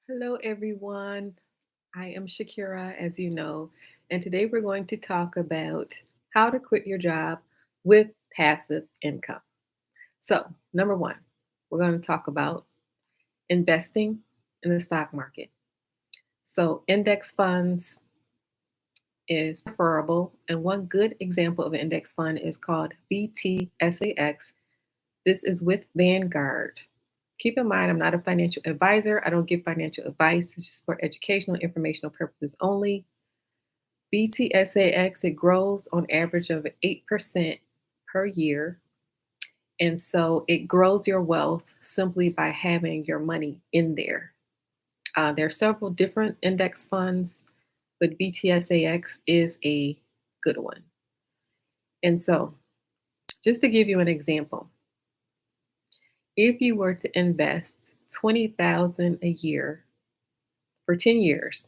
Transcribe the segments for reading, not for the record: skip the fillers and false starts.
Hello, everyone. I am Shakira, as you know, and today we're going to talk about how to quit your job with passive income. So, number one, we're going to talk about investing in the stock market. So, index funds is preferable, and one good example of an index fund is called VTSAX. This is with Vanguard. Keep in mind, I'm not a financial advisor. I don't give financial advice. It's just for educational, informational purposes only. BTSAX, it grows on average of 8% per year. And so it grows your wealth simply by having your money in there. There are several different index funds, but BTSAX is a good one. And so, just to give you an example, if you were to invest 20,000 a year for 10 years,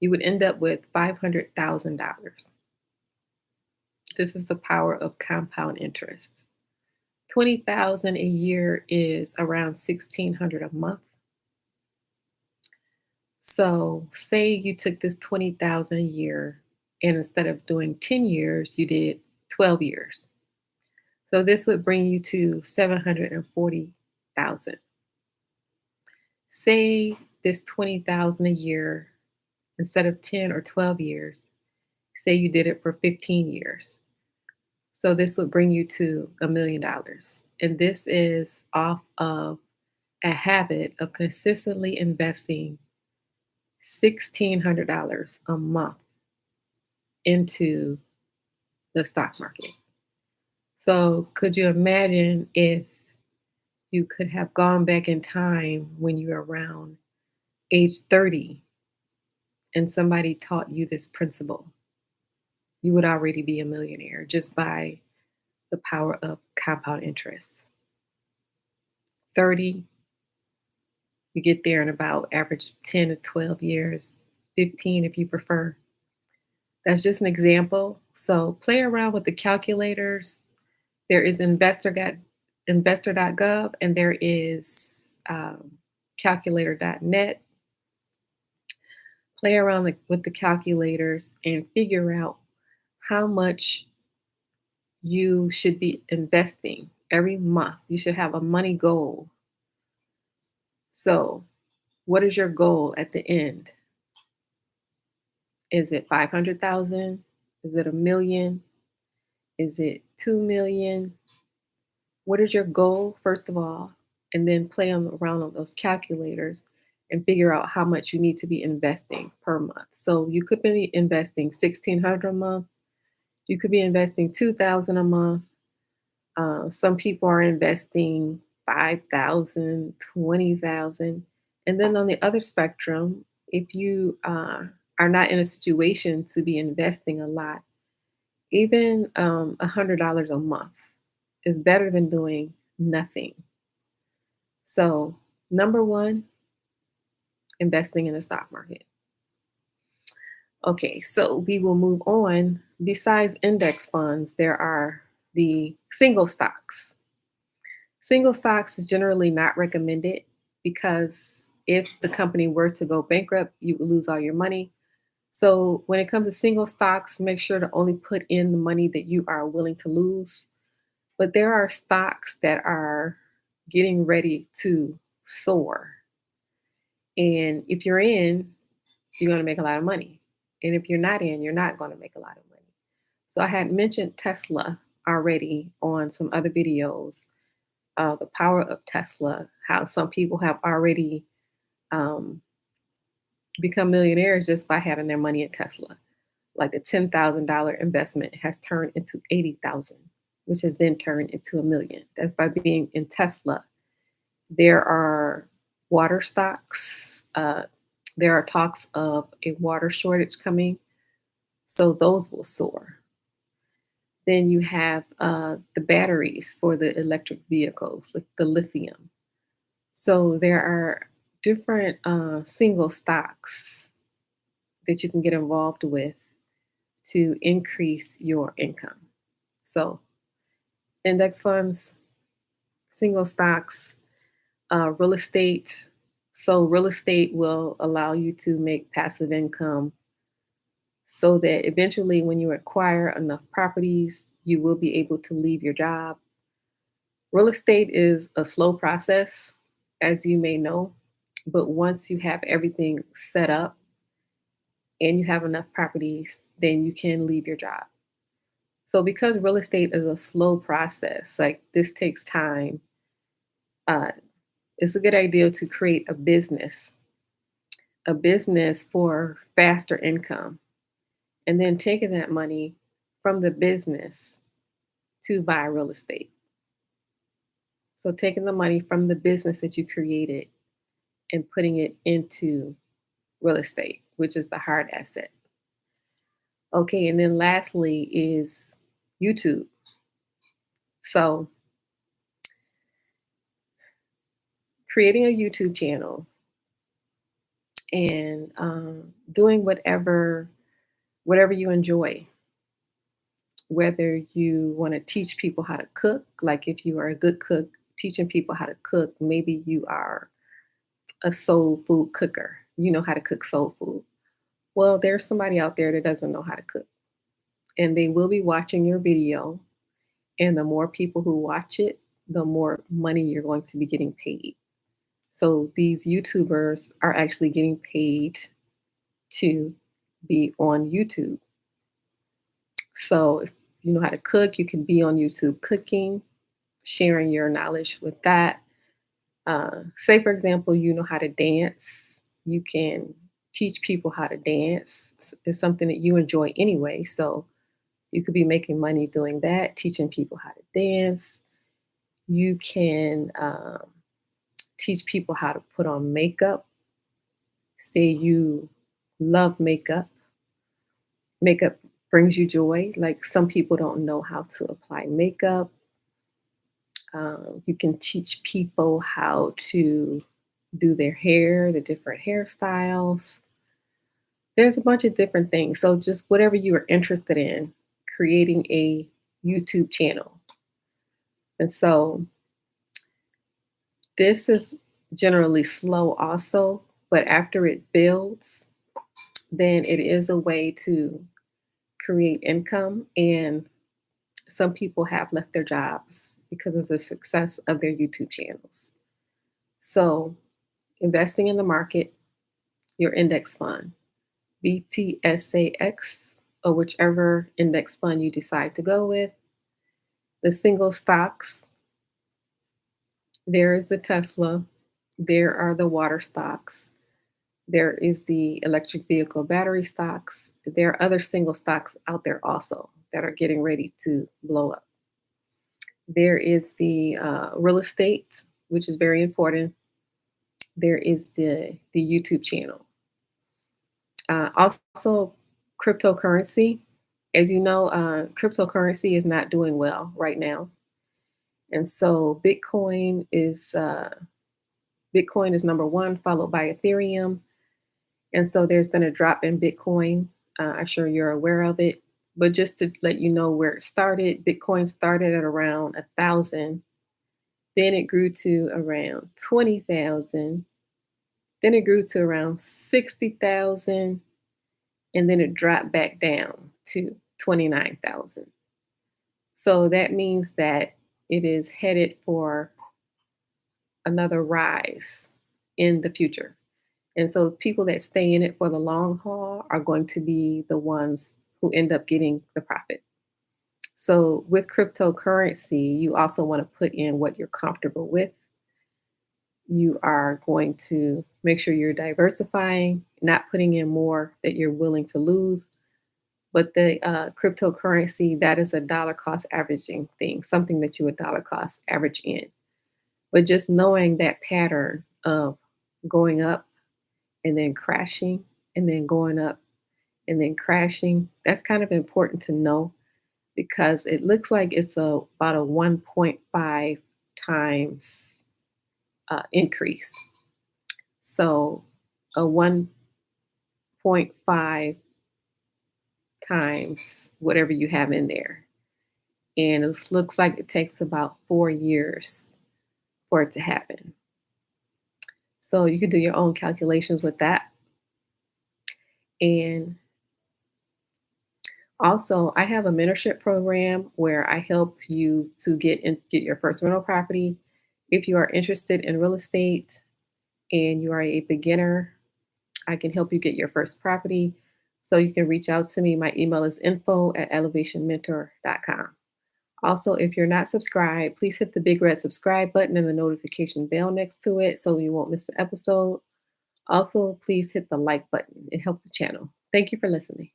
you would end up with $500,000. This is the power of compound interest. 20,000 a year is around 1,600 a month. So, say you took this 20,000 a year and instead of doing 10 years, you did 12 years. So this would bring you to 740,000. Say this 20,000 a year instead of 10 or 12 years, say you did it for 15 years. So this would bring you to $1 million. And this is off of a habit of consistently investing $1,600 a month into the stock market. So could you imagine if you could have gone back in time when you were around age 30 and somebody taught you this principle? You would already be a millionaire just by the power of compound interest. 30, you get there in about average 10 to 12 years, 15 if you prefer. That's just an example. So play around with the calculators. There is investor.gov and there is calculator.net. Play around with the calculators and figure out how much you should be investing every month. You should have a money goal. So, what is your goal at the end? Is it 500,000? Is it a million? Is it 2 million? What is your goal, first of all? And then play around on those calculators and figure out how much you need to be investing per month. So you could be investing 1,600 a month. You could be investing 2,000 a month. Some people are investing 5,000, 20,000. And then on the other spectrum, if you are not in a situation to be investing a lot, even $100 a month is better than doing nothing. So, number one, investing in the stock market. Okay, so we will move on. Besides index funds, there are the single stocks. Single stocks is generally not recommended because if the company were to go bankrupt, you would lose all your money. So when it comes to single stocks, make sure to only put in the money that you are willing to lose. But there are stocks that are getting ready to soar. And if you're in, you're going to make a lot of money. And if you're not in, you're not going to make a lot of money. So I had mentioned Tesla already on some other videos, the power of Tesla, how some people have already um, become millionaires just by having their money in Tesla. Like a $10,000 investment has turned into 80,000, which has then turned into a million. That's by being in Tesla. There are water stocks. There are talks of a water shortage coming, so those will soar. Then you have the batteries for the electric vehicles, like the lithium. So there are different single stocks that you can get involved with to increase your income. So index funds, single stocks, real estate, So real estate will allow you to make passive income so that eventually when you acquire enough properties, you will be able to leave your job. Real estate is a slow process, as you may know, but once you have everything set up and you have enough properties, then you can leave your job. So because real estate is a slow process, like this takes time, uh, it's a good idea to create a business for faster income, and then taking that money from the business to buy real estate. So taking the money from the business that you created and putting it into real estate, which is the hard asset. Okay, and then lastly is YouTube. So creating a YouTube channel and doing whatever you enjoy, whether you want to teach people how to cook, like if you are a good cook, teaching people how to cook. Maybe you are a soul food cooker, you know how to cook soul food. Well, there's somebody out there that doesn't know how to cook, and they will be watching your video. And the more people who watch it, the more money you're going to be getting paid. So these YouTubers are actually getting paid to be on YouTube. So if you know how to cook, you can be on YouTube cooking, sharing your knowledge with that. Say, for example, you know how to dance, you can teach people how to dance. It's something that you enjoy anyway. So you could be making money doing that, teaching people how to dance. You can teach people how to put on makeup. Say you love makeup, makeup brings you joy. Like some people don't know how to apply makeup. You can teach people how to do their hair, the different hairstyles. There's a bunch of different things. So just whatever you are interested in, creating a YouTube channel. And so this is generally slow also, but after it builds, then it is a way to create income. And some people have left their jobs because of the success of their YouTube channels. So investing in the market, your index fund, BTSAX, or whichever index fund you decide to go with, the single stocks, there is the Tesla, there are the water stocks, there is the electric vehicle battery stocks. There are other single stocks out there also that are getting ready to blow up. There is the real estate, which is very important. There is the YouTube channel. Also, cryptocurrency. As you know, cryptocurrency is not doing well right now, and so Bitcoin is number one, followed by Ethereum. And so there's been a drop in Bitcoin. I'm sure you're aware of it. But just to let you know where it started, Bitcoin started at around 1,000. Then it grew to around 20,000. Then it grew to around 60,000. And then it dropped back down to 29,000. So that means that it is headed for another rise in the future. And so people that stay in it for the long haul are going to be the ones who end up getting the profit. So with cryptocurrency, you also want to put in what you're comfortable with. You are going to make sure you're diversifying, not putting in more that you're willing to lose. But the cryptocurrency, that is a dollar cost averaging thing, something that you would dollar cost average in. But just knowing that pattern of going up and then crashing and then going up and then crashing, that's kind of important to know because it looks like it's about a 1.5 times increase. So a 1.5 times whatever you have in there. And it looks like it takes about 4 years for it to happen. So you can do your own calculations with that. And also, I have a mentorship program where I help you to get your first rental property. If you are interested in real estate and you are a beginner, I can help you get your first property. So you can reach out to me. My email is info@elevationmentor.com. Also, if you're not subscribed, please hit the big red subscribe button and the notification bell next to it so you won't miss an episode. Also, please hit the like button. It helps the channel. Thank you for listening.